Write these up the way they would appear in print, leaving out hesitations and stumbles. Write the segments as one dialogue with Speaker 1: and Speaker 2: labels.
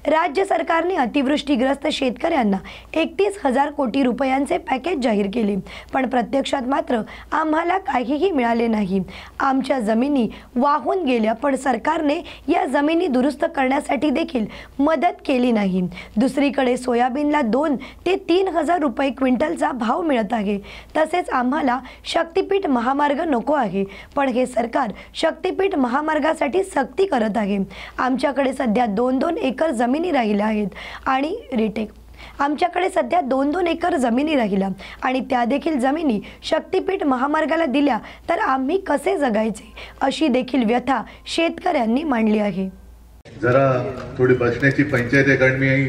Speaker 1: राज्य सरकारने अतिवृष्टीग्रस्त शेतकऱ्यांना 31,000 कोटी रुपयांचे पॅकेज जाहीर केले, पण प्रत्यक्षात मात्र आम्हाला काहीही मिळाले नाही। आमच्या जमिनी वाहून गेल्या, पण सरकारने या जमिनी दुरुस्त करण्यासाठी देखील मदत केली नाही। दुसरीकडे सोयाबीनला 2 ते 3,000 रुपये क्विंटलचा भाव मिळत आहे। तसेच आम्हाला शक्तीपीठ महामार्ग नको आहे, पण हे सरकार शक्तीपीठ महामार्गासाठी सक्ती करत आहे। आमच्याकडे सध्या 2-2 एकर जमिनी राहिल्या आहेत आणि आमच्याकडे सध्या 2-2 एकर जमिनी राहिल्या आणि त्या देखील जमिनी शक्तीपीठ महामार्गाला दिल्या तर आम्ही कसे जगायचे, अशी देखील व्यथा शेतकऱ्यांनी मांडली आहे।
Speaker 2: जरा थोडी बसण्याची पंचायत आहे, कारण मी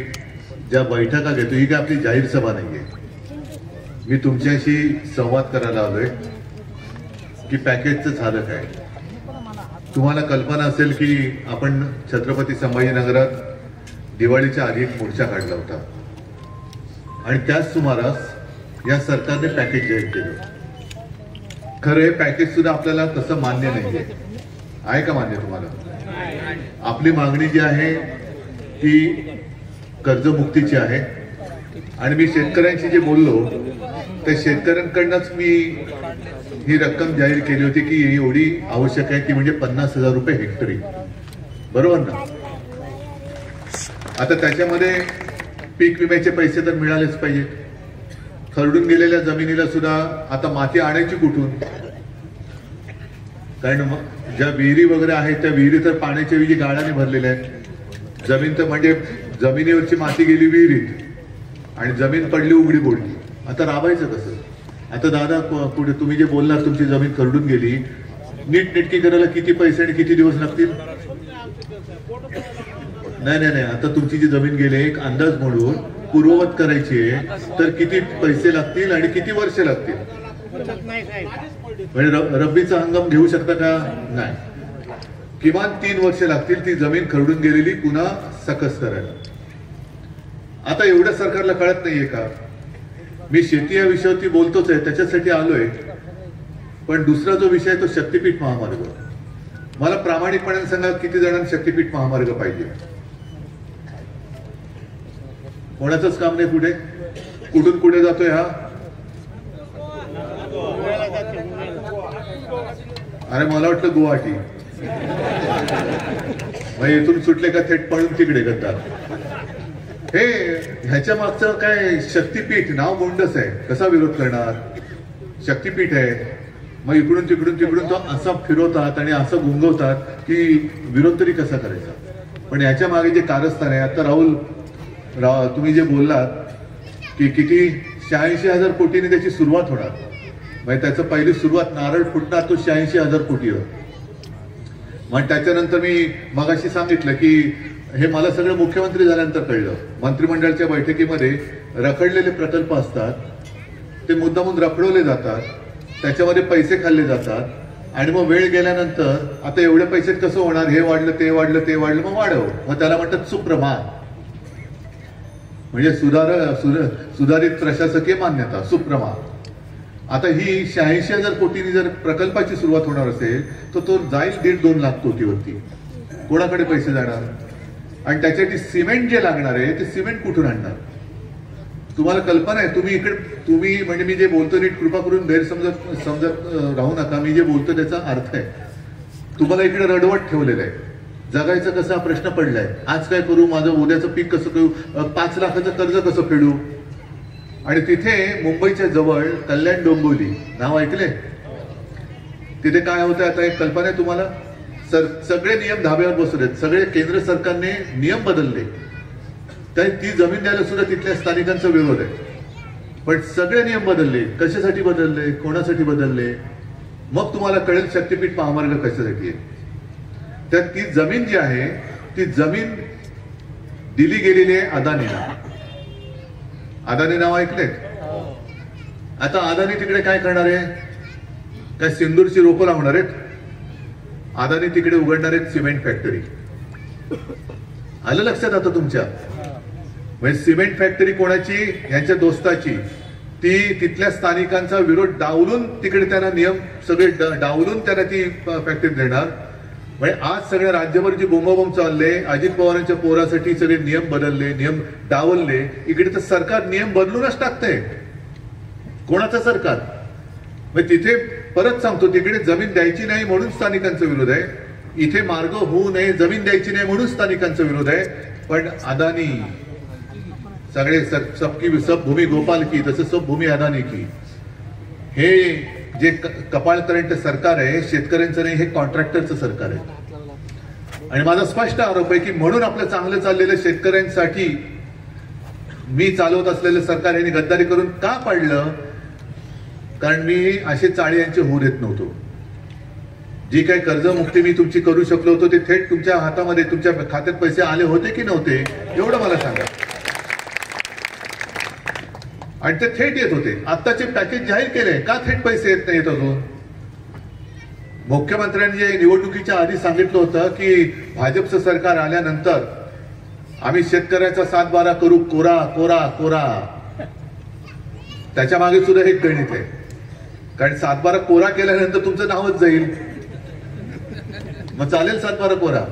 Speaker 2: ज्या बैठका घेतो ही काय आपली जाहीर सभा नाहीये। मी तुमच्याशी संवाद करायला आलोय की पॅकेजचं झालं काय। तुम्हाला कल्पना असेल की आपण छत्रपती संभाजीनगरात दिवाळीच्या आधी एक मोर्चा काढला होता आणि त्याच सुमारास या सरकारने पॅकेज जाहीर केलं। खरं हे पॅकेज सुद्धा आपल्याला तसं मान्य नाहीये। आहे का मान्य तुम्हाला? आपली मागणी जी आहे ती कर्जमुक्तीची आहे आणि मी शेतकऱ्यांशी जे बोललो त्या शेतकऱ्यांकडनंच मी ही रक्कम जाहीर केली होती की एवढी आवश्यक आहे, ती म्हणजे 50,000 रुपये हेक्टरी, बरोबर ना? आता त्याच्यामध्ये पीक विम्याचे पैसे तर मिळालेच पाहिजेत। खरडून गेलेल्या जमिनीला सुद्धा आता माती आणायची कुठून? कारण ज्या विहिरी वगैरे आहेत त्या विहिरी तर पाण्याच्या विहिरी गाळाने भरलेल्या आहेत। जमीन तर म्हणजे जमिनीवरची माती गेली विहिरीत आणि जमीन पडली उघडी बोलली। आता राबायचं कसं? आता दादा पुढे तुम्ही जे बोलणार तुमची जमीन खरडून गेली, नीटनेटकी करायला किती पैसे आणि किती दिवस लागतील? नाही, आता तुमची जी जमीन गेली एक अंदाज म्हणून पूर्ववत करायची आहे तर किती पैसे लागतील आणि किती वर्ष लागतील? म्हणजे रब्बीचा हंगाम घेऊ शकता का? नाही, किमान 3 वर्ष लागतील ती जमीन खरडून गेलेली पुन्हा सकस करायला। आता एवढं सरकारला कळत नाहीये का? मी शेती या विषयावरती बोलतोच आहे, त्याच्यासाठी आलोय, पण दुसरा जो विषय तो शक्तीपीठ महामार्ग। मला प्रामाणिकपणे सांगा किती जणांना शक्तीपीठ महामार्ग पाहिजे? कोणाचंच काम नाही कुठे? कुठून कुठे जातोय हा? अरे मला वाटलं गुवाहाटी, मग इथून सुटले का थेट पळून तिकडे करतात। हे ह्याच्या मागचं काय? शक्तीपीठ नाव बोंडच आहे, कसा विरोध करणार? शक्तीपीठ आहे, मग इकडून तिकडून तो असा फिरवतात आणि असं गुंगवतात की विरोध तरी कसा करायचा? पण ह्याच्या मागे जे कारस्थान आहे, आता राहुल तुम्ही जे बोललात की किती 86,000 कोटीने त्याची सुरुवात होणार, म्हणजे त्याचं पहिली सुरुवात नारळ फुटणार तो 86,000 कोटीवर। मग त्याच्यानंतर मी मगाशी सांगितलं की हे मला सगळं मुख्यमंत्री झाल्यानंतर कळलं। मंत्रिमंडळाच्या बैठकीमध्ये रखडलेले प्रकल्प असतात, ते मुद्दामून रखडवले जातात, त्याच्यामध्ये पैसे खाल्ले जातात आणि मग वेळ गेल्यानंतर आता एवढे पैसे कसं होणार? हे वाढलं ते वाढलं मग वाढव, मग त्याला म्हणतात सुप्रमाण, म्हणजे सुधारित प्रशासकीय मान्यता, सुप्रमाण। आता ही 86,000 कोटींनी जर प्रकल्पाची सुरुवात होणार असेल तर तो जाईल 1.5-2 लाख कोटीवरती। कोणाकडे पैसे जाणार? आणि त्याच्यासाठी सिमेंट जे लागणार आहे ते सिमेंट कुठून आणणार? तुम्हाला कल्पना आहे? तुम्ही म्हणजे मी जे बोलतो नीट कृपा करून समजत राहू नका। मी जे बोलतो त्याचा अर्थ आहे, तुम्हाला इकडे रडवट ठेवलेलं आहे, जगायचं कसं हा प्रश्न पडलाय। आज काय करू, माझं उद्याचं पीक कसं करू, 5 लाखाचं कर्ज कसं फेडू? आणि तिथे मुंबईच्या जवळ कल्याण डोंबिवली नाव ऐकले? तिथे काय होतं आता एक कल्पना आहे तुम्हाला? सगळे नियम धाब्यावर बसवलेत, सगळे केंद्र सरकारने नियम बदलले, तर ती जमीन द्यायला सुद्धा तिथल्या स्थानिकांचा विरोध आहे। पण सगळे नियम बदलले, कशासाठी बदलले, कोणासाठी बदलले? मग तुम्हाला कळेल शक्तीपीठ महामार्ग कशासाठी आहे। तर ती जमीन जी आहे ती जमीन दिली गेलेली आहे अदानीला। अदानी नाव ऐकले? आता अदानी तिकडे काय करणार आहे? काय सिंदूरची रोपं लावणार आहेत? अदानी तिकडे उघडणार आहेत सिमेंट फॅक्टरी। आलं लक्षात आता तुमच्या? म्हणजे सिमेंट फॅक्टरी कोणाची? यांच्या दोस्ताची। ती तिथल्या स्थानिकांचा विरोध डावलून तिकडे त्यांना नियम सगळे डावलून त्यांना ती फॅक्टरी देणार म्हणजे आज सगळ्या राज्यभर जी बोंबाबोंब चालले, अजित पवारांच्या पोरासाठी सगळे नियम बदलले, नियम डावलले, इकडे तर सरकार नियम बदलूनच टाकतंय. कोणाचं सरकार? म्हणजे तिथे परत सांगतो, तिकडे जमीन द्यायची नाही म्हणून स्थानिकांचा विरोध आहे, इथे मार्ग होऊ नये, जमीन द्यायची नाही म्हणून स्थानिकांचा विरोध आहे. पण अदानी सगळे सबकी सब भूमी गोपाल की, तसं सब भूमी अदानी की, हे जे कपाळ करंट सरकार आहे शेतकऱ्यांचं नाही, हे कॉन्ट्रॅक्टरचं सरकार आहे. आणि माझा स्पष्ट आरोप आहे की म्हणून आपलं चांगलं चाललेलं शेतकऱ्यांसाठी मी चालवत असलेलं सरकार यांनी गद्दारी करून का पाडलं? कारण मी असे चाळी यांचे होऊ देत नव्हतो. जी काही कर्जमुक्ती मी तुमची करू शकलो होतो ते थेट तुमच्या हातामध्ये, तुमच्या खात्यात पैसे आले होते की नव्हते एवढं मला सांगा. आणि ते थेट येत होते. आत्ताचे पॅकेज जाहीर केले, का थेट पैसे येत नाहीत अजून? मुख्यमंत्र्यांनी जे निवडणुकीच्या आधी सांगितलं होतं की भाजपचं सरकार आल्यानंतर आम्ही शेतकऱ्याचा 7-12 करू, कोरा कोरा कोरा. त्याच्या मागे सुद्धा एक गणित आहे, कारण 7-12 कोरा केल्यानंतर तुमचं नावच जाईल. मग चालेल 7-12 कोरा.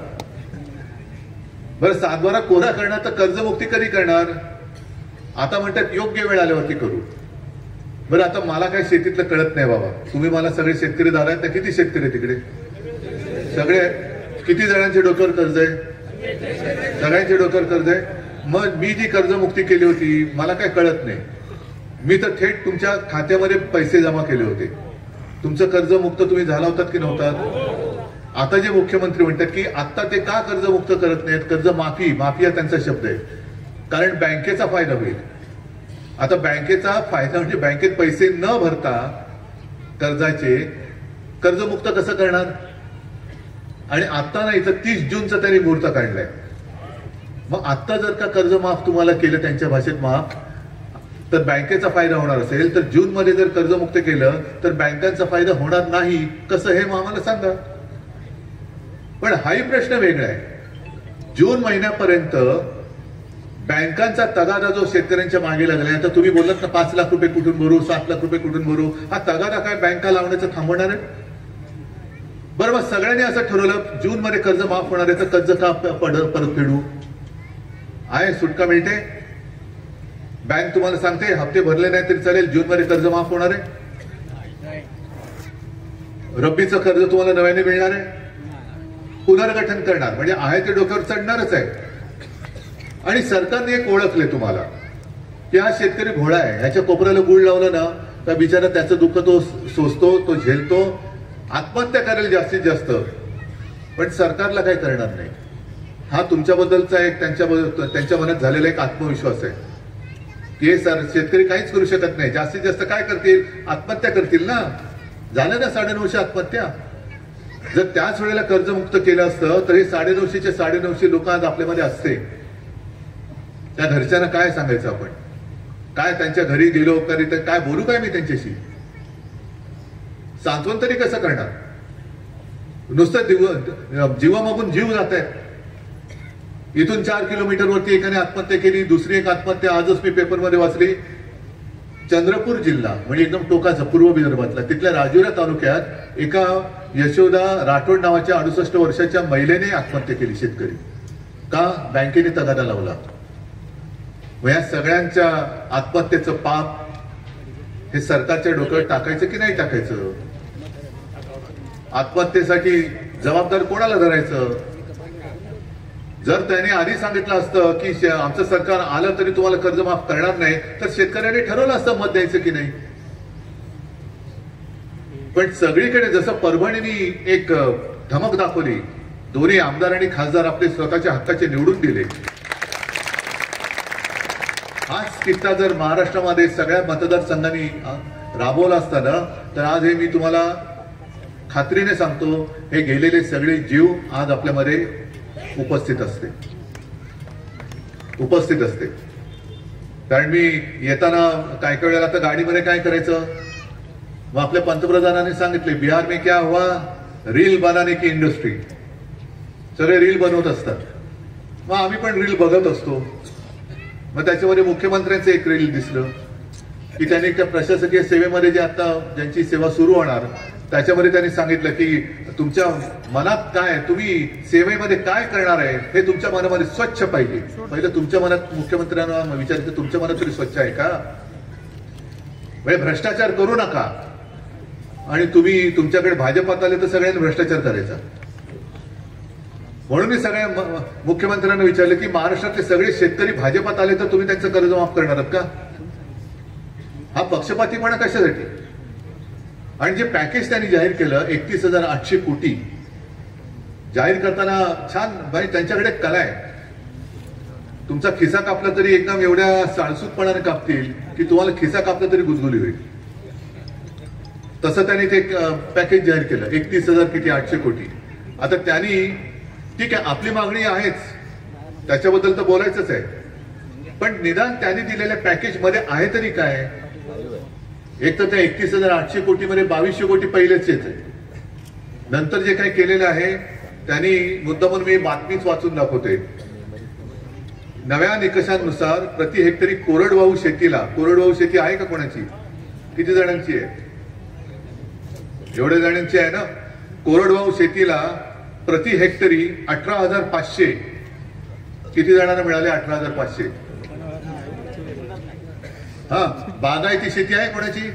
Speaker 2: बरं 7-12 कोरा करणार तर कर्जमुक्ती कधी करणार? आता म्हणतात योग्य वेळ आल्यावरती करू. बरं आता मला काय शेतीतलं कळत नाही बाबा. तुम्ही मला सगळे शेतकरी दार आहेत ना, किती शेतकरी तिकडे? सगळे. किती जणांचे डोक्यावर कर्ज आहे? सगळ्यांचे डोक्यावर कर्ज आहे. मग मी जी कर्जमुक्ती केली होती मला काय कळत नाही. मी तर थेट तुमच्या खात्यामध्ये पैसे जमा केले होते. तुमचं कर्जमुक्त तुम्ही झाला होतात की नव्हतात? आता जे मुख्यमंत्री म्हणतात की आता ते का कर्जमुक्त करत नाहीत, कर्ज माफी, माफिया त्यांचा शब्द आहे, कारण बँकेचा फायदा होईल. आता बँकेचा फायदा म्हणजे बँकेत पैसे न भरता कर्जाचे कर्जमुक्त कसं करणार? आणि आता नाही तर 30 जूनचा त्यांनी मुहूर्त काढलाय. मग आता जर का कर्ज माफ तुम्हाला केलं त्यांच्या भाषेत माफ, तर बँकेचा फायदा होणार असेल, तर जून मध्ये जर कर्जमुक्त केलं तर बँकांचा फायदा होणार नाही. कसं हे मग आम्हाला सांगा. पण हाही प्रश्न वेगळा आहे. जून महिन्यापर्यंत बँकांचा तगादा जो शेतकऱ्यांच्या मागे लागलाय, आता तुम्ही बोलत ना 5 लाख रुपये कुठून भरू, 7 लाख रुपये कुठून भरू, हा तगादा काय बँका लावण्याचं थांबवणार आहे? बरं मग सगळ्यांनी असं ठरवलं जून मध्ये कर्ज माफ होणार आहे, तर कर्ज का परत फेडू? आहे सुटका मिळते. बँक तुम्हाला सांगते हप्ते भरले नाही तरी चालेल, जून मध्ये कर्ज माफ होणार आहे. रब्बीचं कर्ज तुम्हाला नव्याने मिळणार आहे. पुनर्गठन करणार म्हणजे आहे ते डोक्यावर चढणारच आहे. आणि सरकारने एक ओळखले तुम्हाला की हा शेतकरी भोळा आहे, ह्याच्या कोपऱ्याला गुळ लावलं ना तर बिचारा त्याचं दुःख तो सोसतो, तो झेलतो, आत्महत्या करेल जास्तीत जास्त, पण सरकारला काय करणार नाही. हा तुमच्याबद्दलचा एक त्यांच्या मनात झालेला एक आत्मविश्वास आहे की हे शेतकरी काहीच करू शकत नाही, जास्तीत जास्त काय करतील, आत्महत्या करतील ना. झालं ना 950 आत्महत्या. जर त्याच वेळेला कर्जमुक्त केलं असतं तर हे 950चे 950 लोक आज आपल्यामध्ये असते. त्या घरच्यांना काय सांगायचं आपण? काय त्यांच्या घरी गेलो तरी तर काय बोलू काय मी त्यांच्याशी? सांत्वन तरी कसं करणार? नुसतं जीवामागून जीव जात आहे. इथून 4 किलोमीटरवरती एकाने आत्महत्या केली, दुसरी एक आत्महत्या आजच मी पेपरमध्ये वाचली. चंद्रपूर जिल्हा म्हणजे एकदम टोकाचा पूर्व विदर्भातला, तिथल्या राजुरा तालुक्यात एका यशोदा राठोड नावाच्या 68 वर्षाच्या महिलेने आत्महत्या केली. शेतकरी का? बँकेने तगादा लावला. या सगळ्यांच्या आत्महत्येचं पाप हे सरकारच्या डोक्यावर टाकायचं की नाही टाकायचं? आत्महत्येसाठी जबाबदार कोणाला धरायचं? जर त्याने आधी सांगितलं असतं की आमचं सरकार आलं तरी तुम्हाला कर्ज माफ करणार नाही, तर शेतकऱ्यांनी ठरवलं असतं मत द्यायचं की नाही. पण सगळीकडे जसं परभणीने एक धमक दाखवली, दोन्ही आमदार आणि खासदार आपले स्वतःच्या हक्काचे निवडून दिले. हाच किस्सा जर महाराष्ट्रामध्ये सगळ्या मतदारसंघांनी राबवला असताना तर आज हे मी तुम्हाला खात्रीने सांगतो, हे गेलेले सगळे जीव आज आपल्यामध्ये उपस्थित असते. कारण मी येताना काय वेळेला आता गाडीमध्ये काय करायचं, मग आपल्या पंतप्रधानांनी सांगितले बिहार में क्या हुआ, रील बनाने की इंडस्ट्री. सगळे रील बनवत असतात. मग आम्ही पण रील बघत असतो. मग त्याच्यामध्ये मुख्यमंत्र्यांचं एक रील दिसलं की त्यांनी त्या प्रशासकीय सेवेमध्ये जे आता ज्यांची सेवा सुरू होणार त्याच्यामध्ये त्यांनी सांगितलं की तुमच्या मनात काय, तुम्ही सेवेमध्ये काय करणार आहे हे तुमच्या मनामध्ये स्वच्छ पाहिजे. पहिलं तुमच्या मनात, मुख्यमंत्र्यांना विचारायचं तुमच्या मनात तरी स्वच्छ आहे का? म्हणजे भ्रष्टाचार करू नका. आणि तुम्ही तुमच्याकडे भाजपात आले तर सगळ्यांनी भ्रष्टाचार करायचा. म्हणून मी सगळ्या मुख्यमंत्र्यांना विचारलं की महाराष्ट्रातले सगळे शेतकरी भाजपात आले तर तुम्ही त्यांचं कर्ज माफ करणार आहात का? हा पक्षपातीपणा कशासाठी? आणि जे पॅकेज त्यांनी जाहीर केलं 31,800 कोटी जाहीर करताना छान भाई, त्यांच्याकडे कला आहे. तुमचा खिसा कापला तरी एकदम एवढ्या साळसूतपणाने कापतील की तुम्हाला खिसा कापला तरी गुजगुली होईल. तसं त्यांनी ते पॅकेज जाहीर केलं 31,800 कोटी. आता त्यांनी, ठीक आहे आपली मागणी आहेच, त्याच्याबद्दल तर बोलायचंच आहे, पण निदान त्यांनी दिलेल्या पॅकेज मध्ये आहे तरी काय? एक तर त्या 31,800 कोटी मध्ये 2200 कोटी पहिलेच येते. नंतर जे काही केलेलं आहे त्यांनी, मुद्दामून मी बातमीच वाचून दाखवते, नव्या निकषांनुसार प्रति हेक्टरी कोरडवाहू शेतीला, कोरडवाहू शेती आहे का कोणाची? किती जणांची आहे? एवढ्या जणांची आहे ना. कोरडवाहू शेतीला प्रति हेक्टरी 18,500. किती जणांना मिळाले? 18,500. हा, बागायती शेती आहे कोणाची?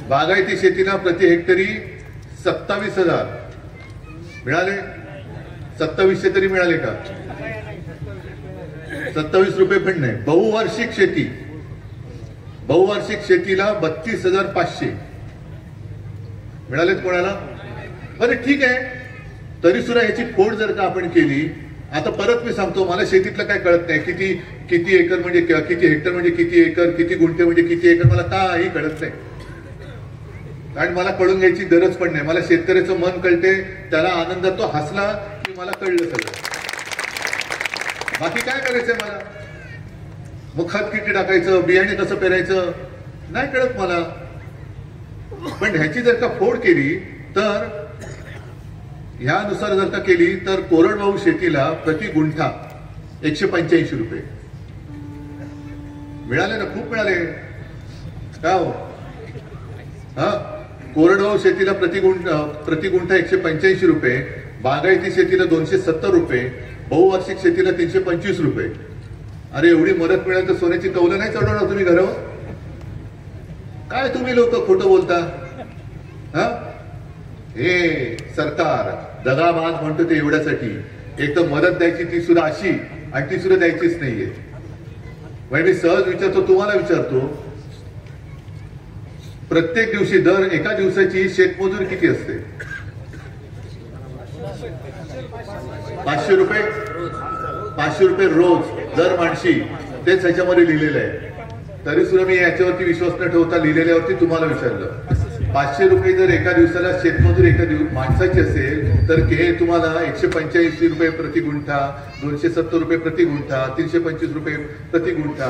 Speaker 2: बागायती शेतीला प्रति हेक्टरी 27,000 मिळाले. 2700 तरी मिळाले का? 27 रुपये पण नाही. बहुवार्षिक शेती, बहुवार्षिक शेतीला 32,500 मिळालेत कोणाला? बरं ठीक आहे, तरी सुद्धा ह्याची फोड जर का आपण केली, आता परत मी सांगतो, मला शेतीतलं काय कळत नाही. किती एकर म्हणजे किती हेक्टर म्हणजे किती एकर, किती गुंठे म्हणजे किती एकर, मला काही कळत नाही. आणि मला कळून घ्यायची गरज पण नाही. मला शेतकऱ्याचं मन कळते, त्याला आनंदात तो हसला की मला कळलं सगळं. बाकी काय करायचंय मला? मग खत किती टाकायचं, बियाणे कसं पेरायचं नाही कळत मला. पण ह्याची जर का फोड केली तर, ह्यानुसार जर का केली तर कोरडवाहू शेतीला प्रति गुंठा 185 रुपये मिळाले ना. खूप मिळाले का हो? हा, कोरडवाहू शेतीला प्रति गुंठा 185 रुपये, बागायती शेतीला 270 रुपये, बहुवार्षिक शेतीला 325 रुपये. अरे एवढी मदत मिळाली तर सोन्याची कौलं नाही चढवणार तुम्ही घरावर? काय तुम्ही लोक खोटं बोलता? हा, हे सरकार दगाबाज म्हणतो ते एवढ्यासाठी. एक तर मदत द्यायची ती सुद्धा अशी, आणि ती सुद्धा द्यायचीच नाहीये. म्हणजे मी सहज विचारतो, तुम्हाला विचारतो, प्रत्येक दिवशी दर एका दिवसाची शेतमजूर किती असते? 500 रुपये. 500 रुपये रोज दर माणशी, तेच ह्याच्यामध्ये लिहिलेलं आहे. तरी सुद्धा मी याच्यावरती विश्वास न ठेवता लिहिलेल्यावरती तुम्हाला विचारलं. 500 रुपये जर एका दिवसाला शेतमजूर एका माणसाची असेल तर हे तुम्हाला 185 रुपये प्रति गुंठा, 270 रुपये प्रति गुंठा, 325 रुपये प्रति गुंठा.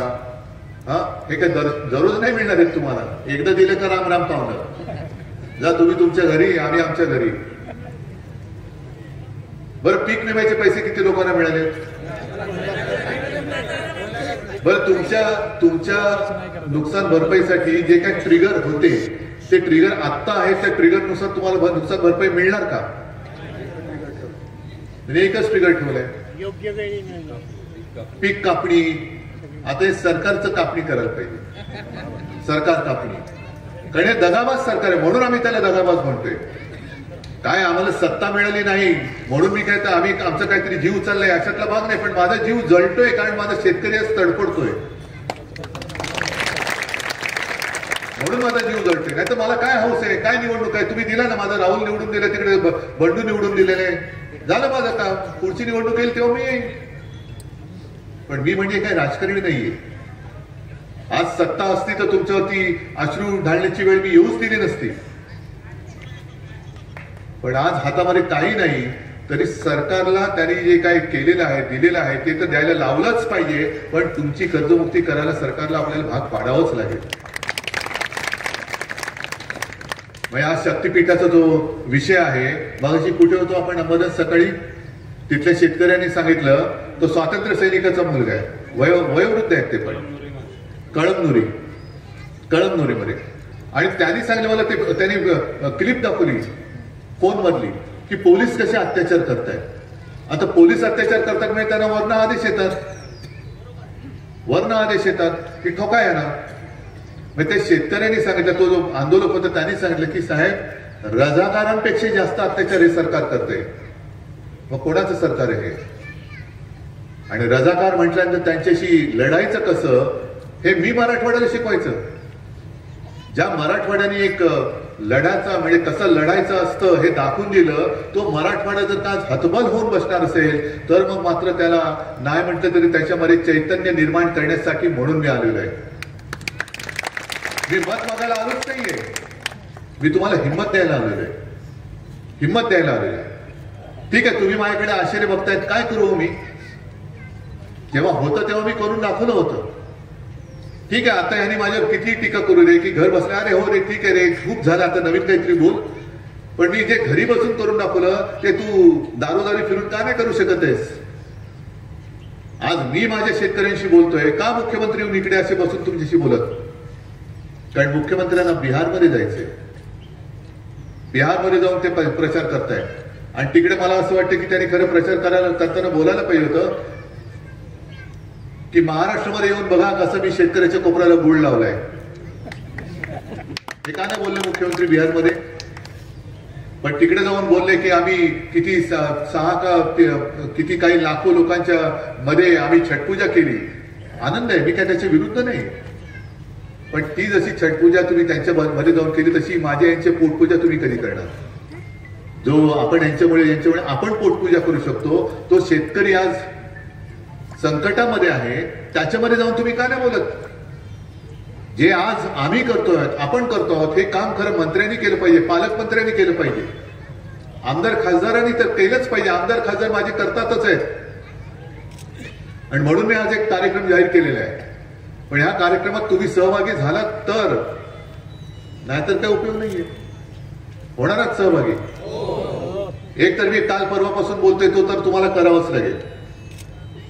Speaker 2: हा, हे काय दररोज नाही मिळणार आहेत तुम्हाला. एकदा दिलं का राम राम पावलं. जा तुम्ही तुमच्या घरी, आम्ही आमच्या घरी. बरं, पीक विम्याचे पैसे किती लोकांना मिळाले? बरं, तुमच्या नुकसान भरपाईसाठी जे काही ट्रिगर होते ते ट्रिगर आत्ता आहे, त्या ट्रिगरनुसार तुम्हाला नुकसान भरपाई मिळणार का? एकच ट्रिगर ठेवलंय, योग्य वेळी पीक कापणी. आता हे सरकारचं कापणी करायला पाहिजे, सरकार कापणी. कारण हे दगाबाज सरकार आहे, म्हणून आम्ही त्याला दगाबाज म्हणतोय. काय आम्हाला सत्ता मिळाली नाही म्हणून मी काय तर आम्ही आमचा काहीतरी जीव चाललाय अशातला भाग नाही. पण माझा जीव जळतोय कारण माझा शेतकरी आज तडफडतोय, म्हणून माझा जीव जळतोय. नाही तर मला काय हौस आहे, काय निवडणूक आहे? तुम्ही दिला ना, माझा राहुल निवडून दिला, तिकडे बंडू निवडून दिलेले, झालं माझं काम. पुढची निवडणूक येईल तेव्हा मी येईल. पण मी म्हणजे काय राजकारणी नाहीये. आज सत्ता असती तर तुमच्यावरती अश्रू ढाळण्याची वेळ मी येऊच दिली नसती. पण आज हातामध्ये काही नाही तरी सरकारला त्यांनी जे काही केलेलं आहे, दिलेलं आहे ते तर द्यायला लावलंच पाहिजे. पण तुमची कर्जमुक्ती करायला सरकारला आपल्याला भाग पाडावाच लागेल. म्हणजे आज शक्तीपीठाचा जो विषय आहे, मगाशी कुठे होतो आपण अहमदाबाद सकाळी, तिथल्या शेतकऱ्यांनी सांगितलं तो स्वातंत्र्य सैनिकाचा मुलगा आहे, वयोवृद्ध आहेत ते, पण कळमनुरी मध्ये आणि त्यांनी सांगितलं मला, ते त्यांनी क्लिप दाखवली फोनवरली की पोलीस कसे अत्याचार करतायत. आता पोलीस अत्याचार करतात म्हणजे त्यांना वर्ण आदेश येतात की ठोका येणार. मग त्या शेतकऱ्यांनी सांगितलं, तो जो आंदोलक होता त्यांनी सांगितलं की साहेब रजाकारांपेक्षा जास्त अत्याचार हे सरकार करते. मग कोणाचं सरकार आहे हे? आणि रजाकार म्हटल्यानंतर त्यांच्याशी लढायचं कसं हे मी मराठवाड्याला शिकवायचं. ज्या मराठवाड्याने एक लढाचा म्हणजे कसं लढायचं असतं हे दाखवून दिलं, तो मराठवाडा जर का हतबल होऊन बसणार असेल तर मग मात्र त्याला नाही म्हटलं तरी त्याच्यामध्ये चैतन्य निर्माण करण्यासाठी म्हणून मी आलेलो आहे. मी मत मागायला आलोच नाहीये, मी तुम्हाला हिंमत द्यायला आलेलो आहे. ठीक आहे, तुम्ही माझ्याकडे आश्चर्य बघतायत, काय करू मी? जेव्हा होतं तेव्हा मी करून दाखवलं होतं. ठीक आहे, आता यांनी माझ्यावर किती टीका करू दे की घर बसल्या, अरे हो रे ठीक आहे रे, खूप झालं, आता नवीन काहीतरी बोल. पण मी जे घरी बसून करून दाखवलं ते तू दारोदारी फिरून का नाही करू शकत आहेस? आज मी माझ्या शेतकऱ्यांशी बोलतोय, का मुख्यमंत्री येऊन इकडे असे बसून तुमच्याशी बोलत? कारण मुख्यमंत्र्यांना बिहारमध्ये जायचंय, बिहारमध्ये जाऊन ते प्रचार करतायत. आणि तिकडे मला असं वाटतं की त्यांनी खरं प्रचार करताना बोलायला पाहिजे होतं की महाराष्ट्रामध्ये येऊन बघा कसं मी शेतकऱ्याच्या कोपऱ्याला गुळ लावलाय. हे का नाही बोलले मुख्यमंत्री बिहारमध्ये? पण तिकडे जाऊन बोलले की आम्ही किती किती काही लाखो लोकांच्या मध्ये आम्ही छटपूजा केली. आनंद आहे, मी काय त्याच्या विरुद्ध नाही. पण ती जशी छटपूजा तुम्ही त्यांच्या मध्ये जाऊन केली तशी माझ्या यांची पोटपूजा तुम्ही कधी करणार? जो आपण यांच्यामुळे आपण पोटपूजा करू शकतो, तो शेतकरी आज संकटामध्ये आहे, त्याच्यामध्ये जाऊन तुम्ही का नाही बोलत? जे आज आम्ही करतोय, आपण करतो आहोत, हे काम खरं मंत्र्यांनी केलं पाहिजे, पालकमंत्र्यांनी केलं पाहिजे, आमदार खासदारांनी तर केलंच पाहिजे. आमदार खासदार माझे करतातच आहेत. आणि म्हणून मी आज एक कार्यक्रम जाहीर केलेला आहे. पण ह्या कार्यक्रमात तुम्ही सहभागी झालात तर, नाहीतर काय उपयोग नाहीये. होणारच सहभागी. एक तर मी काल परवापासून बोलतोय, तो तर तुम्हाला करावंच लागेल.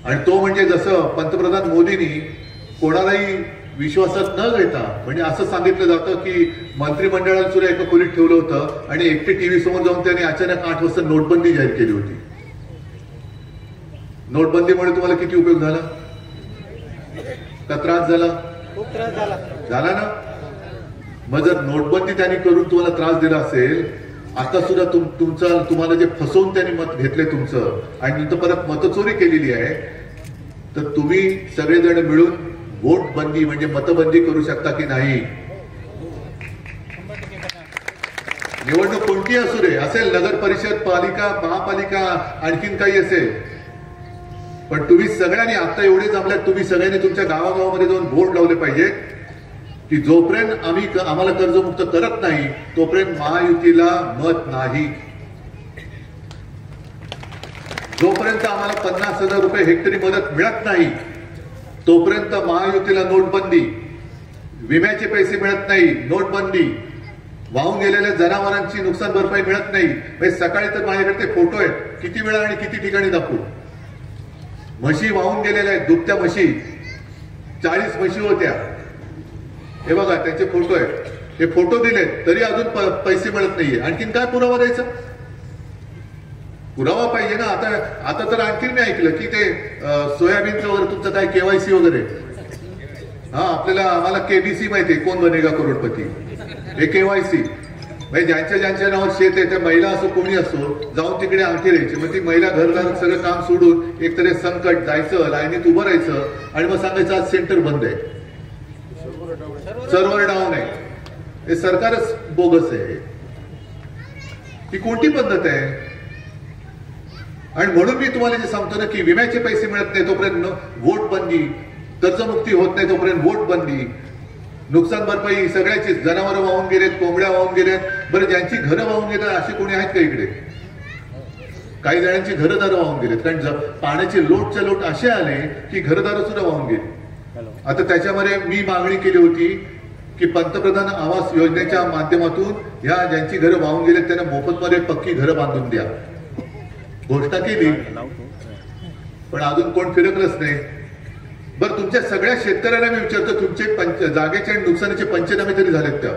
Speaker 2: आणि तो म्हणजे जसं पंतप्रधान मोदींनी कोणालाही विश्वासात न घेता, म्हणजे असं सांगितलं जातं की मंत्रिमंडळाला सुद्धा एका खोलीत ठेवलं होतं आणि एकटे टीव्ही समोर जाऊन त्यांनी अचानक 8 वाजता नोटबंदी जाहीर केली होती. नोटबंदीमुळे तुम्हाला किती उपयोग झाला? का त्रास झाला?
Speaker 3: खूप त्रास झाला
Speaker 2: ना? मग जर नोटबंदी त्यांनी करून तुम्हाला त्रास दिला असेल, आता सुद्धा तुम्हाला जे फसवून त्यांनी मत घेतले तुमचं आणि नंतर परत मतचोरी केलेली आहे, तर तुम्ही सगळेजण मिळून वोट बंदी म्हणजे मतबंदी करू शकता की नाही? निवडणूक कोणती असू दे, असेल नगर परिषद, पालिका, महापालिका, आणखीन काही असेल, पण तुम्ही सगळ्यांनी आता एवढे जमल्यात, तुम्ही सगळ्यांनी तुमच्या गावागावामध्ये जाऊन बोर्ड लावले पाहिजेत की जोपर्यंत आम्हाला कर्जमुक्त करत नाही तोपर्यंत महायुतीला मत नाही. जोपर्यंत आम्हाला 50,000 रुपये हेक्टरी मदत मिळत नाही तोपर्यंत महायुतीला नोटबंदी, विम्याचे पैसे मिळत नाही नोटबंदी, वाहून गेलेल्या जनावरांची नुकसान भरपाई मिळत नाही. सकाळी तर माझ्याकडे ते फोटो आहेत, किती वेळा आणि किती ठिकाणी दाखवू. म्हशी वाहून गेलेल्या आहेत, दुभत्या म्हशी, 40 म्हशी होत्या. हे बघा त्यांचे फोटो आहेत, हे फोटो दिलेत तरी अजून पैसे मिळत नाहीये. आणखीन काय पुरावा द्यायचा? पुरावा पाहिजे ना. आता तर आणखीन मी ऐकलं की ते सोयाबीनचं वगैरे तुमचं काय केवायसी वगैरे, आम्हाला केबीसी माहिती आहे, कोण बनेगा करोडपती, हे केवायसी. म्हणजे ज्यांच्या नावावर शेत आहे त्या महिला असो कोणी असो जाऊन तिकडे अंगठी द्यायची. मग ती महिला घरदार सगळं काम सोडून एकतर हे संकट जायचं, लाईनीत उभं राहायचं आणि मग सांगायचं आज सेंटर बंद आहे, सर्व्हर डाऊन आहे. हे सरकारच बोगस आहे. ही कोणती पद्धत आहे? आणि म्हणून मी तुम्हाला जे सांगतो ना की विम्याचे पैसे मिळत नाही तोपर्यंत वोट बंदी, कर्जमुक्ती होत नाही तोपर्यंत वोट बंदी, नुकसान भरपाई सगळ्याची, जनावरं वाहून गेलेत, कोंबड्या वाहून गेलेत. बरं, ज्यांची घरं वाहून गेलेत असे कोणी आहेत का इकडे? काही जणांची घरदारं वाहून गेलेत, कारण पाण्याचे लोटच्या लोट असे आले की घरदारं सुद्धा वाहून गेली. आता त्याच्यामध्ये मी मागणी केली होती की पंतप्रधान आवास योजनेच्या माध्यमातून ह्या ज्यांची घरं वाहून गेलेत त्यांना मोफतमध्ये पक्की घरं बांधून द्या. घोषणा केली पण अजून कोण फिरकलंच नाही. बरं तुमच्या सगळ्या शेतकऱ्यांना मी विचारतो, तुमचे जागेचे आणि नुकसानीचे पंचनामे तरी झालेत का?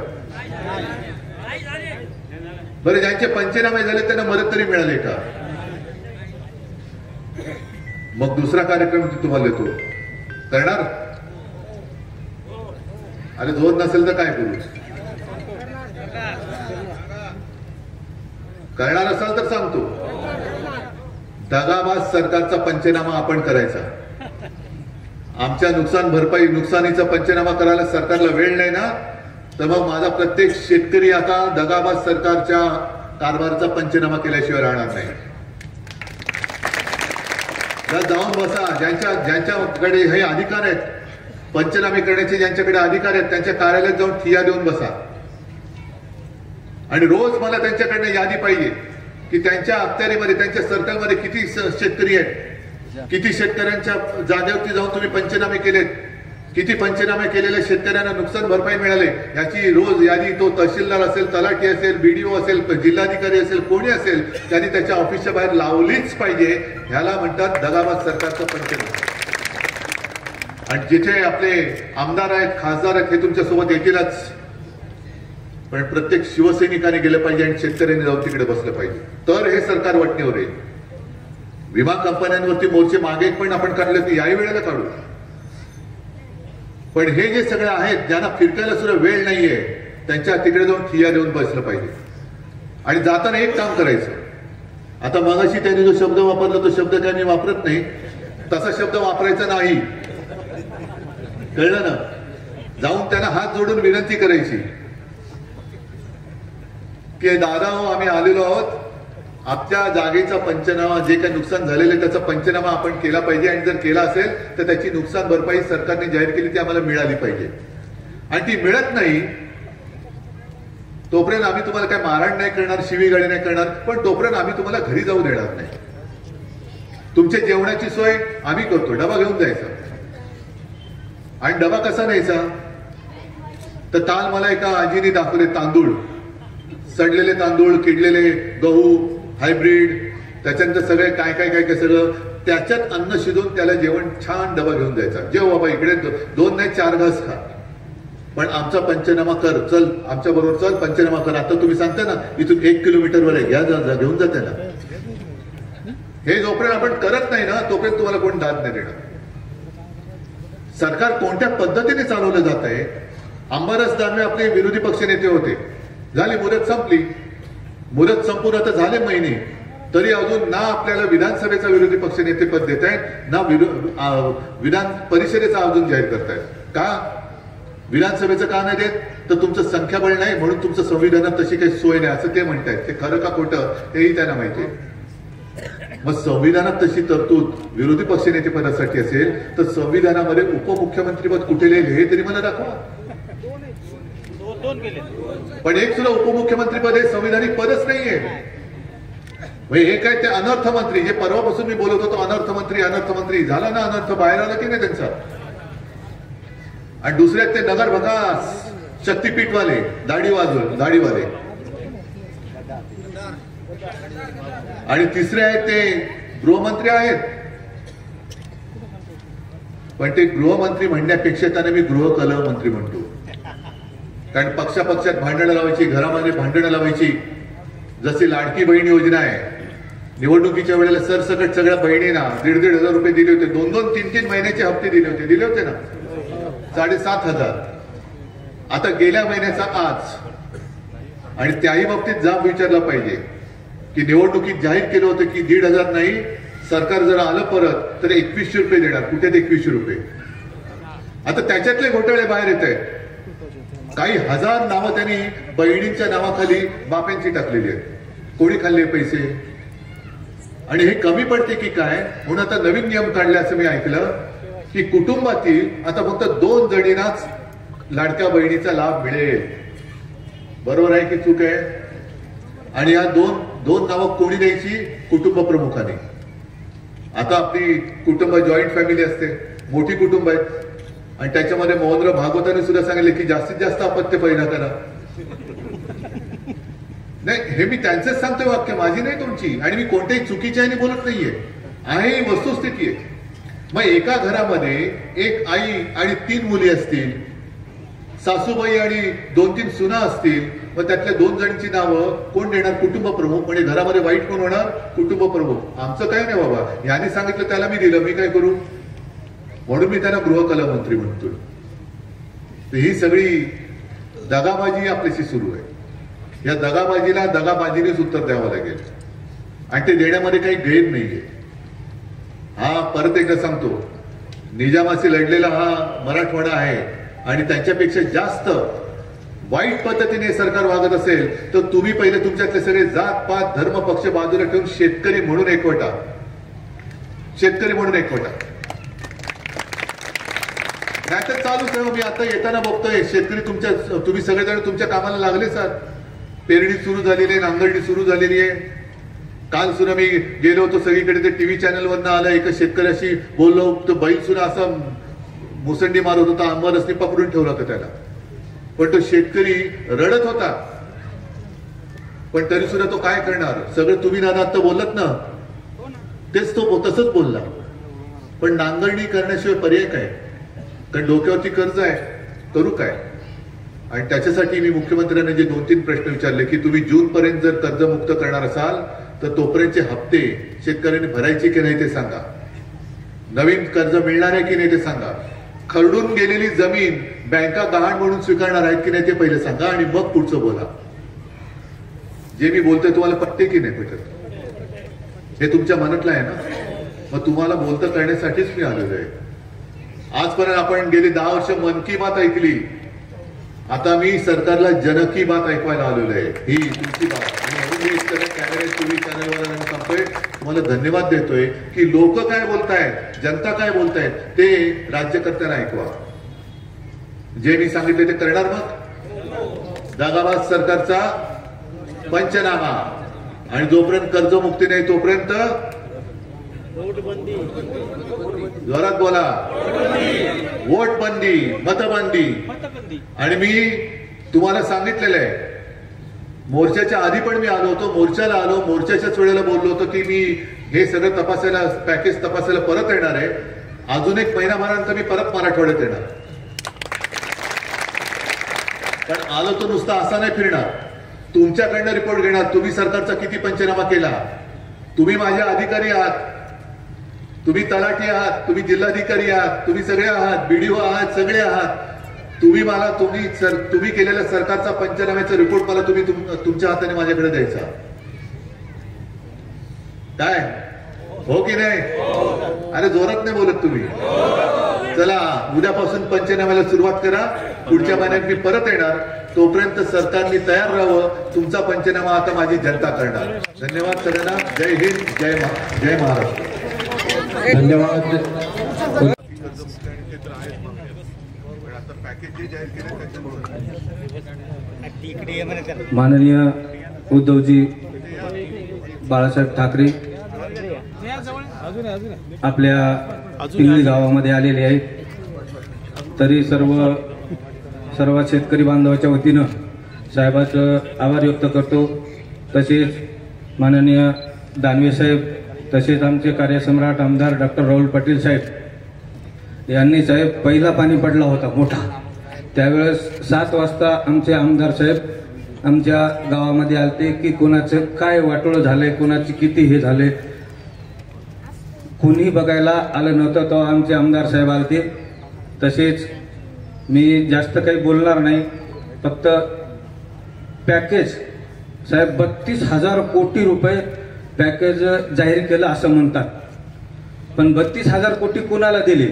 Speaker 2: बरं ज्यांचे पंचनामे झाले त्यांना मदत तरी मिळाली का? मग दुसरा कार्यक्रम तुम्हाला देतो, करणार? अरे झोन नसेल तर काय करू? करणार असाल तर सांगतो, दगाबाज सरकारचा पंचनामा आपण करायचा. आमच्या नुकसान भरपाई नुकसानीचा पंचनामा करायला सरकारला वेळ नाही ना, तर मग माझा प्रत्येक शेतकरी आता दगाबाज सरकारच्या कारभाराचा पंचनामा केल्याशिवाय राहणार नाही. जाऊन बसा, ज्यांच्याकडे हे अधिकार आहेत पंचनामे करण्याचे, ज्यांच्याकडे अधिकार आहेत त्यांच्या कार्यालयात जाऊन ठिया देऊन बसा. आणि रोज मला त्यांच्याकडनं यादी पाहिजे की त्यांच्या अखत्यारीमध्ये, त्यांच्या सर्कलमध्ये किती शेतकरी आहेत, किती शेतकऱ्यांच्या जागेवरती जाऊन तुम्ही पंचनामे केलेत, किती पंचनामे केलेल्या शेतकऱ्यांना नुकसान भरपाई मिळाले, याची रोज यादी तो तहसीलदार असेल, तलाठी असेल, बीडीओ असेल, जिल्हाधिकारी असेल, कोणी असेल त्यांनी त्याच्या ऑफिसच्या बाहेर लावलीच पाहिजे. ह्याला म्हणतात दगाबाज सरकारचा पंचनामा. आणि जिथे आपले आमदार आहेत, खासदार आहेत, हे तुमच्या सोबत येतीलच, पण प्रत्येक शिवसैनिकाने गेलं पाहिजे आणि शेतकऱ्यांनी जाऊन तिकडे बसलं पाहिजे, तर हे सरकार वाटणीवर येईल. विमा कंपन्यांवरती मोर्चे मागे पण आपण काढले की याही वेळेला काढू, पण हे जे सगळे आहेत ज्यांना फिरकायला सुद्धा वेळ नाहीये त्यांच्या तिकडे जाऊन ठिया देऊन बसलं पाहिजे. आणि जाताना एक काम करायचं, आता मगाशी त्यांनी जो शब्द वापरला तो शब्द त्यांनी वापरत नाही, तसा शब्द वापरायचा नाही, कळलं ना? जाऊन त्यांना हात जोडून विनंती करायची की दादा हो, आम्ही आलेलो आहोत, आपल्या जागेचा पंचनामा, जे काही नुकसान झालेलं त्याचा पंचनामा आपण केला पाहिजे, आणि जर केला असेल तर त्याची नुकसान भरपाई सरकारने जाहीर केली ती आम्हाला मिळाली पाहिजे. आणि ती मिळत नाही तोपर्यंत आम्ही तुम्हाला काय मारहाण नाही करणार, शिवीगाळी नाही करणार, पण तोपर्यंत आम्ही तुम्हाला घरी जाऊ देणार नाही. तुमच्या जेवणाची सोय आम्ही करतो, डबा घेऊन जायचा. आणि डबा कसा न्यायचा, तर काल मला एका आजीने दाखवले तांदूळ, सडलेले तांदूळ, किडलेले गहू, हायब्रिड, त्याच्यानंतर सगळे काय काय काय काय सगळं, त्याच्यात अन्न शिजवून त्याला जेवण छान डबा घेऊन द्यायचा. जेव बाबा, इकडे 2 नाही 4 घास खा, पण आमचा पंचनामा कर, चल आमच्या बरोबर चल, पंचनामा कर. आता तुम्ही सांगता ना इथून 1 किलोमीटरवर आहे, घ्या जा, घेऊन जा त्याला. हे जोपर्यंत आपण करत नाही ना तोपर्यंत तुम्हाला कोण दाद नाही देणार. सरकार कोणत्या पद्धतीने चालवलं जात आहे. अंबारस दानवे आपले विरोधी पक्ष नेते होते, झाली मुदत संपली, मुदत संपून आता झाले महिने, तरी अजून ना आपल्याला विधानसभेचा विरोधी पक्ष नेते पद देत आहेत, ना विधान परिषदेचा अजून जाहीर करतायत. का विधानसभेचं का नाही देत, तर तुमचं संख्याबळ नाही म्हणून तुमचं संविधानात तशी काही सोय नाही असं ते म्हणतायत. ते खरं का खोटं तेही त्यांना माहिती आहे. मग संविधानात तशी तरतूद विरोधी पक्ष नेते पदासाठी असेल तर संविधानामध्ये उपमुख्यमंत्रीपद कुठे लिहिले हे तरी मला दाखवा. पण एक सुद्धा उपमुख्यमंत्री पद हे संविधानिक पदच नाहीये. हे काय ते अनर्थ मंत्री, जे परवापासून मी बोलत होतो अनर्थ मंत्री झाला ना, अनर्थ बाहेर आला की नाही त्यांचा. आणि दुसरे ते नगर भगास शक्तीपीठवाले, दाढीवाले, आणि तिसरे आहेत ते गृहमंत्री आहेत. पण ते गृहमंत्री म्हणण्यापेक्षा त्यांना मी गृहकलह मंत्री म्हणतो, कारण पक्षापक्षात भांडणं लावायची, घरामध्ये भांडणं लावायची. जशी लाडकी बहीण योजना आहे, निवडणुकीच्या वेळेला सरसकट सगळ्या बहिणींना 1,500 रुपये दिले होते, 2-2, 3-3 महिन्याचे हप्ते दिले होते ना, 7,500. आता गेल्या महिन्याचा आज, आणि त्याही बाबतीत जाब विचारला पाहिजे की निवडणुकीत जाहीर केलं होतं की 1,500 नाही, सरकार जर आलं परत तर 2,100 रुपये देणार. कुठे 2,100 रुपये? आता त्याच्यातले घोटाळे बाहेर येत आहेत. काही हजार नावं त्यांनी बहिणींच्या नावाखाली बाप्यांची टाकलेली आहेत. कोणी खाल्ले पैसे? आणि हे कमी पडते की काय म्हणून आता नवीन नियम काढले असं मी ऐकलं की कुटुंबातील आता फक्त 2 जणींनाच लाडक्या बहिणीचा लाभ मिळेल. बरोबर आहे की चूक आहे? आणि या दोन नावं कोणी द्यायची? कुटुंब प्रमुखाने. आता आपली कुटुंब जॉईंट फॅमिली असते, मोठी कुटुंब आहेत, आणि त्याच्यामध्ये मोहनराव भागवतांनी सुद्धा सांगितले की जास्तीत जास्त अपत्य पैदा करा. नाही, हे मी त्यांचंच सांगतोय वाक्य, माझी नाही तुमची. आणि मी कोणत्याही चुकीच्या बोलत नाहीये, आहे वस्तुस्थिती आहे. मग एका घरामध्ये एक आई आणि 3 मुली असतील, सासूबाई आणि 2-3 सुना असतील, मग त्यातल्या 2 जणांची नावं कोण देणार? कुटुंब प्रमुख. म्हणजे घरामध्ये वाईट कोण होणार? कुटुंब प्रमुख. आमचं काय नाही बाबा, याने सांगितलं त्याला मी दिलं, मी काय करू? म्हणून मी त्यांना गृहकला मंत्री म्हणतोय. ही सगळी दगाबाजी आपल्याशी सुरू आहे. या दगाबाजीला दगाबाजीनेच उत्तर द्यावं लागेल आणि ते देण्यामध्ये काही गैर नाहीये. हा परत एकदा सांगतो, निजामाशी लढलेला हा मराठवाडा आहे आणि त्यांच्यापेक्षा जास्त वाईट पद्धतीने सरकार वागत असेल तर तुम्ही पहिले तुमच्यातले सगळे जात पात धर्म पक्ष बाजूला ठेवून शेतकरी म्हणून एकवटा. शेतकरी म्हणून एकवटा. नाहीतर चालूच आहे. मी आता येताना बघतोय शेतकरी तुम्ही सगळेजण तुमच्या कामाला लागले सर. पेरणी सुरू झालेली आहे, नांगरणी सुरू झालेली आहे. काल सुद्धा मी गेलो होतो सगळीकडे, ते टीव्ही चॅनलवरनं आलं, एका शेतकऱ्याशी बोललो तर बैल सुद्धा असा मुसंडी मारत होता, अंबरसनी पकडून ठेवला होता त्याला. पण तो शेतकरी रडत होता. पण तरी सुद्धा तो काय करणार? सगळं तुम्ही दादा आता बोलत ना, तेच तो तसंच बोलला. पण नांगरणी करण्याशिवाय पर्याय काय? कारण डोक्यावरती कर्ज आहे, करू काय? आणि त्याच्यासाठी मी मुख्यमंत्र्यांना जे 2-3 प्रश्न विचारले की तुम्ही जून पर्यंत जर कर्जमुक्त करणार असाल तर तोपर्यंतचे हप्ते शेतकऱ्यांनी भरायचे की नाही ते सांगा. नवीन कर्ज मिळणार आहे की नाही ते सांगा. खरडून गेलेली जमीन बँका गहाण म्हणून स्वीकारणार आहेत की नाही ते पहिले सांगा आणि मग पुढचं बोला. जे मी बोलतोय तुम्हाला पटते की नाही पटत हे तुमच्या मनातलं आहे ना. मग तुम्हाला बोलतं करण्यासाठीच मी आलेलो आहे. आजपर्यंत आपण गेली 10 वर्ष मन की बात ऐकली. आता मी सरकारला जन की बात ऐकवायला आलेलो आहे. ही तुमची बात. आणि म्हणून मी कॅमेरा टीव्ही चॅनलवाल्यांना सांगतोय, तुम्हाला धन्यवाद देतोय की लोक काय बोलतायत, जनता काय बोलतायत ते राज्यकर्त्यांना ऐकवा. जे मी सांगितले ते करणार. मग दगाबाज सरकारचा पंचनामा आणि जोपर्यंत कर्जमुक्ती नाही तोपर्यंत जोरात बोला, वोटबंदी, मतबंदी. आणि मी तुम्हाला सांगितलेलं आहे, मोर्चाच्या आधी पण मी आलो होतो, मोर्चाला आलो, मोर्चाच्याच वेळेला बोललो होतो की मी हे सगळं तपासायला, पॅकेज तपासायला परत येणार आहे. अजून 1 महिनाभरानंतर मी परत मराठवाड्यात येणार. पण आलो तो नुसता असा नाही फिरणार. तुमच्याकडनं रिपोर्ट घेणार, तुम्ही सरकारचा किती पंचनामा केला. तुम्ही माझे अधिकारी आहात, तुम्ही तलाठी आहात, तुम्ही जिल्हाधिकारी आहात, तुम्ही सगळे आहात, बीडीओ आहात, सगळे आहात. तुम्ही केलेल्या सरकारचा पंचनाम्याचा रिपोर्ट मला तुम्ही तुमच्या हाताने माझ्याकडे द्यायचा. काय हो की नाही? अरे जोरात नाही बोलत तुम्ही. चला उद्यापासून पंचनाम्याला सुरुवात करा. पुढच्या महिन्यात मी परत येणार. तोपर्यंत सरकारने तयार राहावं. तुमचा पंचनामा आता माझी जनता करणार. धन्यवाद सगळ्यांना. जय हिंद, जय महाराष्ट्र.
Speaker 4: धन्यवाद. माननीय उद्धवजी बाळासाहेब ठाकरे आपल्या पिंगळी गावामध्ये आलेले आहेत. तरी सर्व शेतकरी बांधवाच्या वतीनं साहेबाचं आभार व्यक्त करतो. तसेच माननीय दानवे साहेब, तसेच आमचे कार्यसम्राट आमदार डॉक्टर राहुल पाटील साहेब यांनी साहेब पहिला पाणी पडला होता मोठा, त्यावेळेस 7 वाजता आमचे आमदार साहेब आमच्या गावामध्ये आलते की कोणाचं काय वाटोळं झालंय, कोणाची किती हे झाले, कुणी बघायला आलं नव्हतं. तो आमचे आमदार साहेब आलते. तसेच मी जास्त काही बोलणार नाही, फक्त पॅकेज साहेब 32,000 कोटी रुपये पॅकेज जाहीर केलं असं म्हणतात. पण 32,000 कोटी कुणाला दिले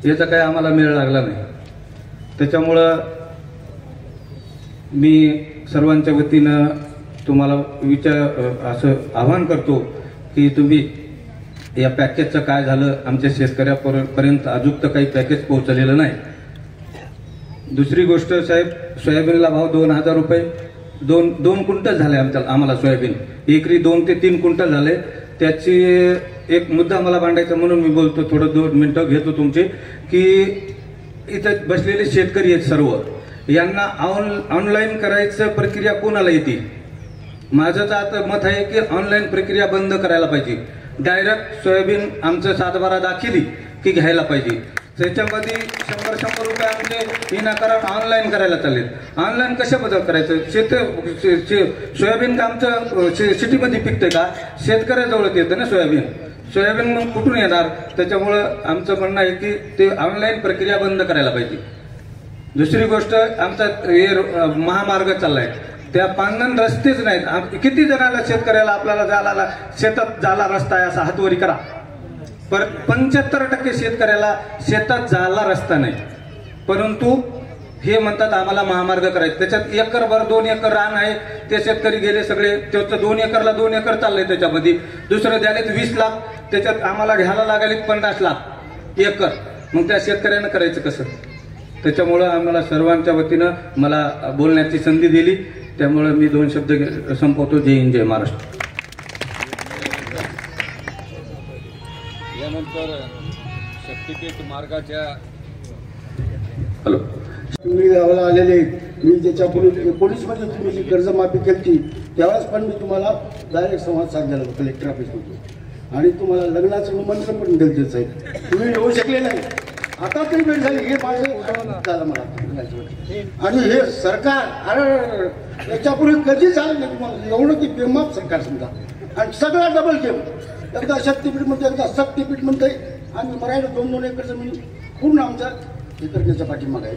Speaker 4: याचा काही आम्हाला मेळ लागला नाही. त्याच्यामुळं मी सर्वांच्या वतीनं तुम्हाला असं आवाहन करतो की तुम्ही या पॅकेजचं काय झालं, आमच्या शेतकऱ्यापर्यंत अजून तर काही पॅकेज पोहोचलेलं नाही. दुसरी गोष्ट साहेब, सोयाबीनला भाव 2,000 रुपये, 2 क्विंटल झाले आम्हाला सोयाबीन, एकरी 2 ते 3 क्विंटल झाले. त्याची एक मुद्दा मला मांडायचा म्हणून मी बोलतो, थोडं 2 मिनिटं घेतो तुमचे. की इथं बसलेले शेतकरी आहेत सर्व, यांना ऑनलाईन करायचं प्रक्रिया कोणाला येते? माझं तर आता मत आहे की ऑनलाईन प्रक्रिया बंद करायला पाहिजे. डायरेक्ट सोयाबीन आमचं 7/12 दाखिली की घ्यायला पाहिजे. त्याच्यामध्ये 100 रुपये आमचे विनाकारण ऑनलाईन करायला चाललेत. ऑनलाईन कशाबद्दल करायचं? सोयाबीन का आमचं सिटीमध्ये पिकतंय का? शेतकऱ्याजवळच येतं ना सोयाबीन मग कुठून येणार? त्याच्यामुळं आमचं म्हणणं आहे की ते ऑनलाईन प्रक्रिया बंद करायला पाहिजे. दुसरी गोष्ट, आमचा महामार्ग चाललाय, त्या पांगण रस्तेच नाहीत. किती जणाला शेतकऱ्याला आपल्याला शेतात जायला रस्ता आहे असा हातवरी करा, पर 75% शेतकऱ्याला शेतात जायला रस्ता नाही. परंतु हे म्हणतात आम्हाला महामार्ग करायचं. त्याच्यात एकरभर 2 एकर रान आहे, ते शेतकरी गेले सगळे. त्याचं 2 एकरला 2 एकर चाललंय त्याच्यामध्ये. दुसरं द्यालेत 20 लाख, त्याच्यात आम्हाला घ्यायला लागले 50 लाख एकर. मग त्या शेतकऱ्यानं करायचं कसं? त्याच्यामुळं आम्हाला सर्वांच्या वतीनं मला बोलण्याची संधी दिली, त्यामुळे मी 2 शब्द संपवतो. जय हिंद, जय महाराष्ट्र.
Speaker 5: यानंतर शक्तीपीठ मार्गाच्या
Speaker 4: हॅलो,
Speaker 6: तुम्ही गावाला आलेले, मी त्याच्यापूर्वी 19मध्ये तुम्ही जी कर्जमाफी केली त्यावेळेस पण मी तुम्हाला डायरेक्ट संवाद साधलेला होता कलेक्टर ऑफिसमध्ये, आणि तुम्हाला लग्नाचं निमंत्रण पण दिलं साहेब. तुम्ही येऊ शकले नाही. आता तरी भेट झाली, हे माझं झालं मला. आणि हे सरकार अरे याच्यापूर्वी कधी झालं नाही तुम्हाला एवढं की बेमाप सरकार समजा, आणि सगळा डबल गेम. एकदा शक्तीपीठ म्हणते, एकदा शक्तीपीठ म्हणते, आणि मरायला 2-2 एकर जमीन पूर्ण आमच्या हे करण्याच्या पाठीमाग आहे.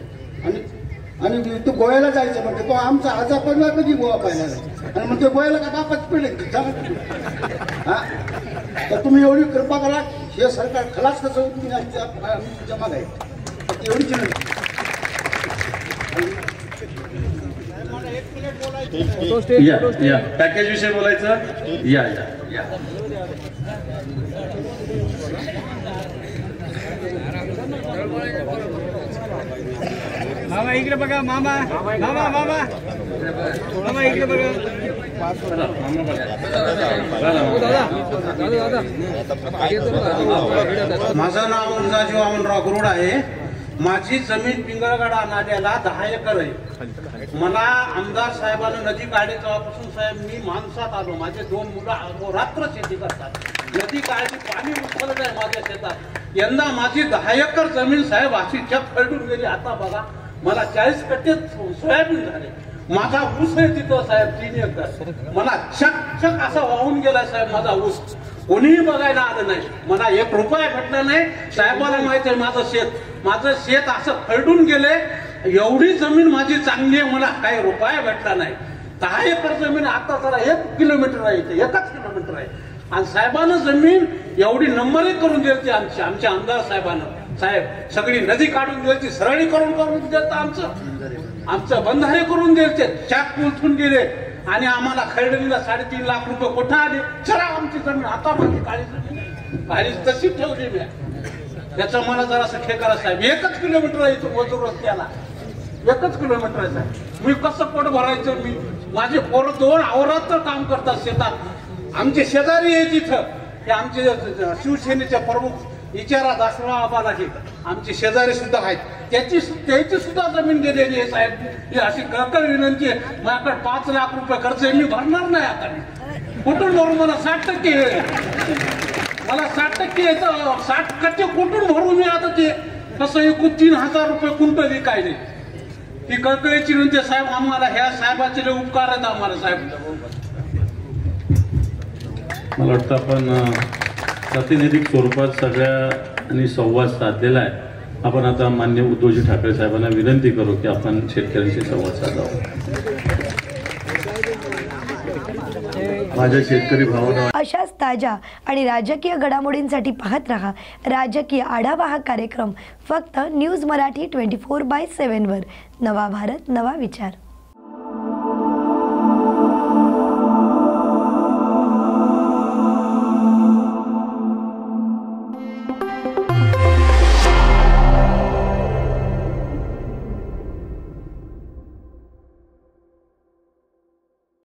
Speaker 6: आणि तो गोव्याला जायचं म्हणते, तो आमचा आजापणला कधी गोवा पाहिला नाही, आणि म्हणते गोव्याला का बापाच पेढे हा. तर तुम्ही एवढी कृपा करा, हे सरकार खलास कसं तुम्ही तुमच्या माग आहे एवढीच नाही.
Speaker 5: या पॅकेज विषयी बोलायचं. या
Speaker 3: मामा इकडे बघा. मामा इकडे बघा.
Speaker 7: माझं नाव मुंजाजी वामनराव गुरुड आहे. माझी जमीन पिंगळगडा नाल्याला 10 एकर आहे. मला आमदार साहेबांना नदी काढे तेव्हापासून साहेब मी माणसात आलो. माझे 2 मुलं रात्र शेती करतात. नदी काढी पाणी उचलत आहे माझ्या शेतात. यंदा माझी 10 एकर जमीन साहेब अशी चक पलटून गेली. आता बघा, मला 40 कट्टे सोयाबीन झाले. माझा ऊस आहे तिथं साहेब 3 एकर. मला चक असा वाहून गेला साहेब माझा ऊस. कोणीही बघायला आलं नाही. मला 1 रुपया भेटला नाही. साहेबाला माहित आहे माझं शेत असं खरडून गेले. एवढी जमीन माझी चांगली आहे, मला काही रुपया भेटला नाही. 10 एकर जमीन आता जरा 1 किलोमीटर आहे, 1च किलोमीटर आहे. आणि साहेबांना जमीन एवढी नंबरी करून द्यायची आमच्या आमदार साहेबांना. साहेब सगळी नदी काढून द्यायची, सरळीकरण करून द्यायचं, आमचं बंधारे करून द्यायचे. चॅक उलथून गेले आणि आम्हाला खरडणीला 3.5 लाख रुपये कुठं आले? चला आमची जमीन आता माझी काळी जमीन काळी तशी ठेवली मी. त्याचं मला जरासं खेकरा साहेब. 1च किलोमीटर आहे इथून वजूर रस्त्याला, 1च किलोमीटर आहे साहेब. मी कसं पोट भरायचं? माझे पोरं 2 अवरात्र काम करतात शेतात. आमचे शेजारी आहे तिथं, हे आमचे शिवसेनेचे प्रमुख विचारा दासराव आम्हाला, हे आमचे शेजारी सुद्धा आहेत. त्याची सुद्धा जमीन गेलेली आहे साहेब. ही अशी कळकळ विनंती आहे. माझ्याकडे 5 लाख रुपये खर्च आहे, मी भरणार नाही आता. मी कुठून भरू? मला 60% मला 60% येतं. 60% कुठून भरू मी आता? ते कसं एकूण 3,000 रुपये क्विंटल विकायले. ती कळकळीची विनंती साहेब. आम्हाला ह्या साहेबाचे लय उपकार आहेत आम्हाला साहेब.
Speaker 5: मला वाटतं आपण प्रातिनिधिक स्वरूपात सगळ्यांनी संवाद साधलेला आहे. आपण आता माननीय उद्धवजी ठाकरे साहेबांना विनंती करू की आपण शेतकऱ्यांशी संवाद साधावा.
Speaker 2: माझ्या शेतकरी भावना.
Speaker 1: अशाच ताज्या आणि राजकीय घडामोडींसाठी पाहत रहा राजकीय आढावा हा कार्यक्रम फक्त न्यूज मराठी 24/7 वर. नवा भारत नवा विचार.